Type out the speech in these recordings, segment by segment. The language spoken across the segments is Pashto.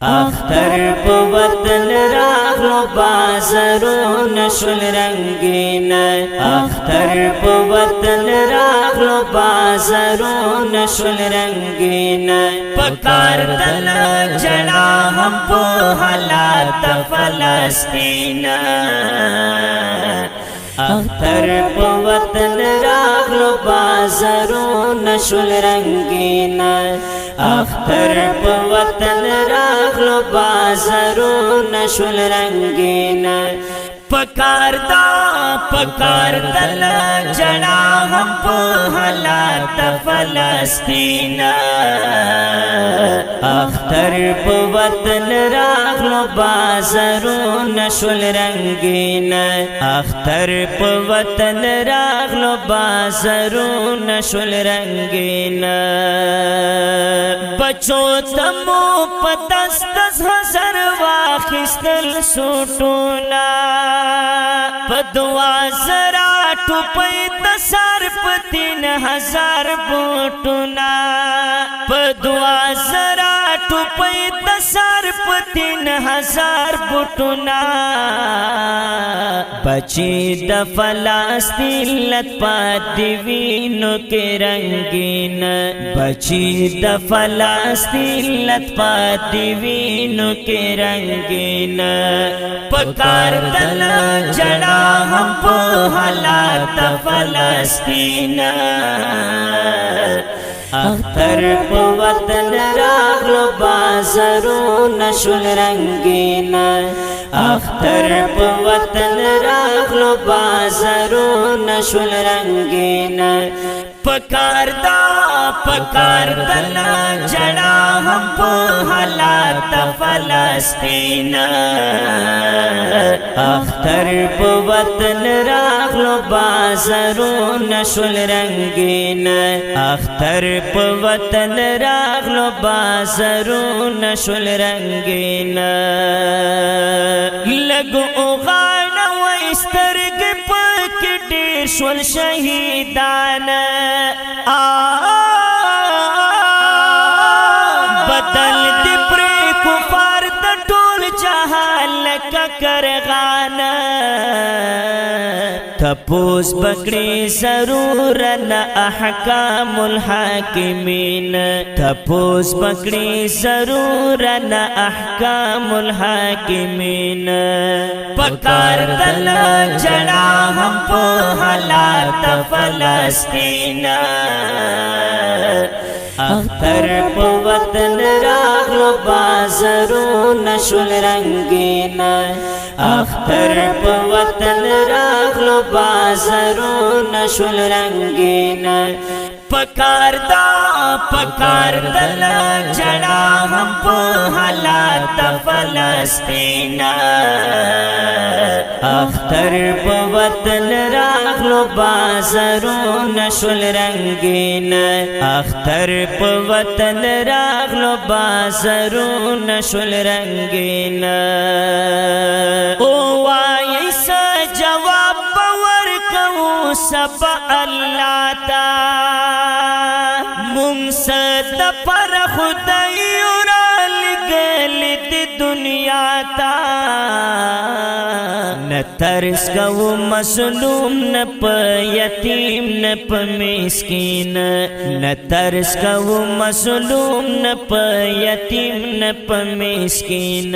اختر په وطن راغلو بازارونه شول رنگین اختر په وطن راغلو بازارونه شول رنگین پکار تل جڑا هم په حالات فلسطین اختر په وطن راغلو بازارونه شول رنگین اختر په وطن راغلو بازارونه شول رنگین پکار تل جڑا هم په حالات فلسطین اختر په وطن راغلو بازارونه شول رنگین اختر په وطن راغلو بازارونه شول رنگین بچو تمو پتس هزار واخستل سوټونا پدوا زرا ټوپې د سر په 3000 بوټونا پدوا زرا ټوپې د سر په 3000 بوټونا بچی د فلسطین لت پاتې وینو کې رنگین بچی د فلسطین لت پاتې وینو کې رنگین پکار تل جڑا هم په حالات فلسطین اختر په وطن راغلو بازارونه شول رنگین اختر په وطن راغلو بازارونه شول رنگین پکار تل جڑا هم په حالات فلسطین اختر په وطن راغلو بازارونه شول رنگین اختر په وطن راغلو بازارونه شول رنگین لګو غاړه وسترګې پکې ډېر شول شهیدان بدل دی پر کفار د ټول جهان لکه کرغان تپوس پکړي ضرور نه احکام الحاکمین تپوس پکړي ضرور نه احکام الحاکمین پکار تل جڑا هم په حالات فلسطین اختر په وطن راغلو بازارونه شول رنگین اختر په وطن راغلو بازارونه شول رنگین پکار تل جڑا هم په حالات فلسطین اختر په وطن راغلو بازارونه شول رنگین اختر په وطن راغلو بازارونه شول رنگین او وای س جواب ورکو سب الله تا مونږ د پر خدای را لګل د دنیا تا نه ترس کو مظلوم نه په یتیم نه په مسکین نه ترس کو مظلوم نه په یتیم نه په مسکین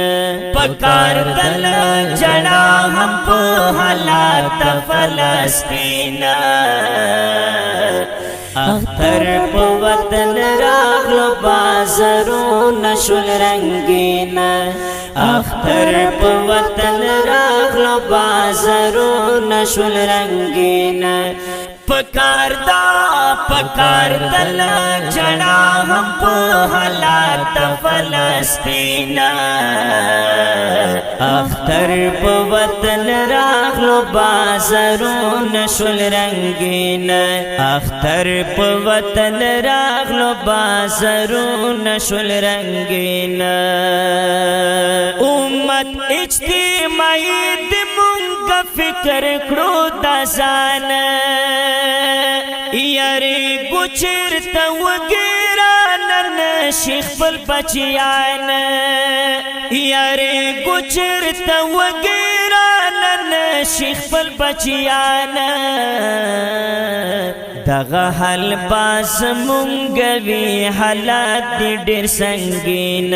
پکار تل جڑا هم په حالات فلسطین اختر په وطن راغلو بازارونه شول رنگین اختر په وطن راغلو بازارونه شول رنگین پکار تل جڑا هم په حالات فلسطین اختر په وطن راغلو بازارونه شول رنگین اختر په وطن راغلو بازارونه شول رنگین امت اجتماعي د مونږ فکر کړو د ځان یاري ګوچر ته وګران شیخ بل بچیان یاره گچر تا وگیران شیخ پل بچیانا دغه حل باز مونږوي حالات دي ډېر سنگین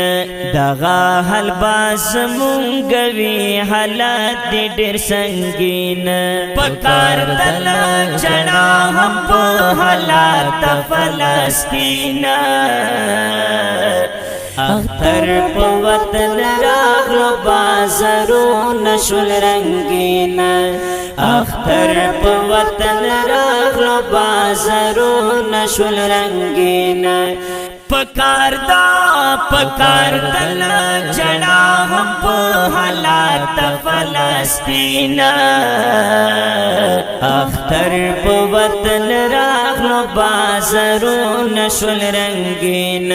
دغه حل باز مونږوي حالات دي ډېر سنگین پکار دل جنا هم په حالات فلسطین اختر په وطن راغلو بازارونه شول رنگین اختر په وطن راغلو بازارونه شول رنگین پکار دل جنا هم په حالات فلسطین اختر په وطن راغلو بازارونه شول رنگین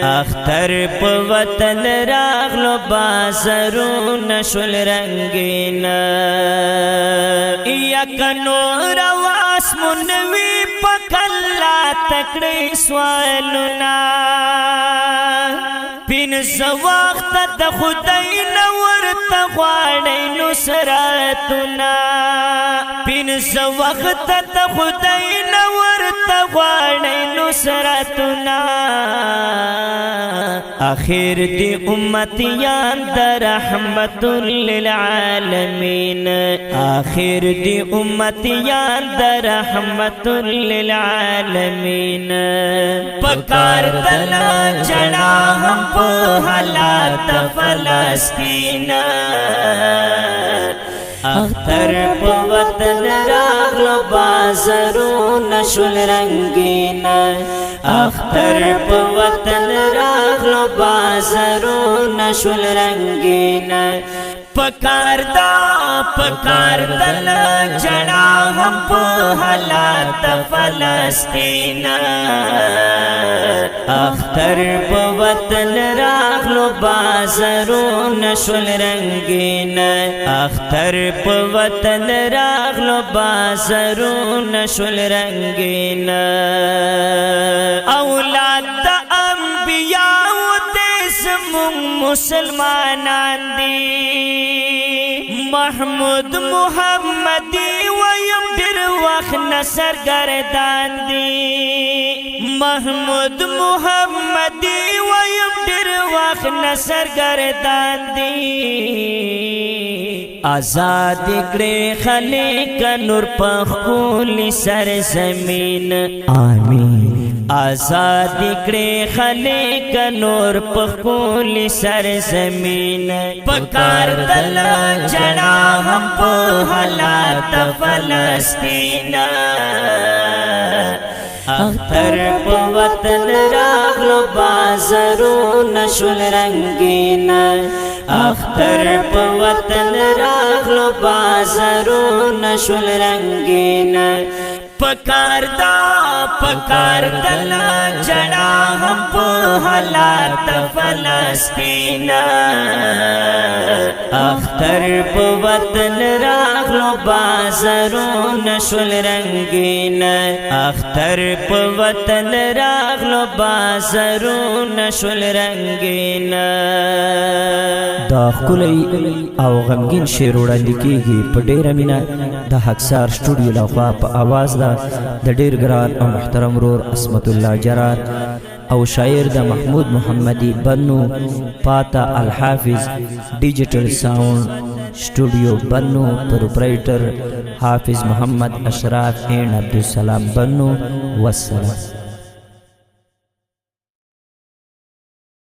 اختر په وطن راغلو بازارونه شول رنگین یک نور واسمنوي پکلا تکړې سوالونه پینځه وخت د خدای نور ته غواړي نصرتونه پینځه وخت د خدای نور ته غواړي نصرتونه اخر دی امتیان در رحمت للعالمین اخر دی امتیان در رحمت للعالمین پکار دل جنا هم په حالات فلسطین اختر په وطن راغلو بازارونه شول رنگین اختر په وطن راغلو بازارونه شول رنگین پکار دل جنا هم په حالات فلسطین اختر په وطن راغلو بازارونه شول رنگین اختر په وطن راغلو بازارونه شول رنگین اولاد د انبیاء مسلمانان دی محمود محمدی ویم ډېر وخت نصر گردان دی محمود محمدی ویم ډېر وخت نصر گردان دی آزاد کړي خلک نور په خپل سرزمین آمین آزاد کړي خلک نور په خپل سرزمین پکار دل جنا هم په حالات فلسطین اختر په وطن راغلو بازارونه شول رنگین اختر په وطن راغلو بازارونه شول رنگین پکار دل جنا هم په حالات فلسطین اختر په وطن راغلو بازارونه شول رنگین اختر په وطن راغلو بازارونه شول رنگین دا ښکلی او غمګین شعر وړاندې کیږي په ډېره مینه د حقسار سټوډیو لخوا په اواز ده د ډېر ګران او محترم ورور عصمت الله جرار او شاعر د محمود محمدی بنو پاتا الحافظ ډیجیټل ساوند سټوډیو بنو پروپرایټر حافظ محمد اشراف اینڈ عبدالسلام بنو والسلام.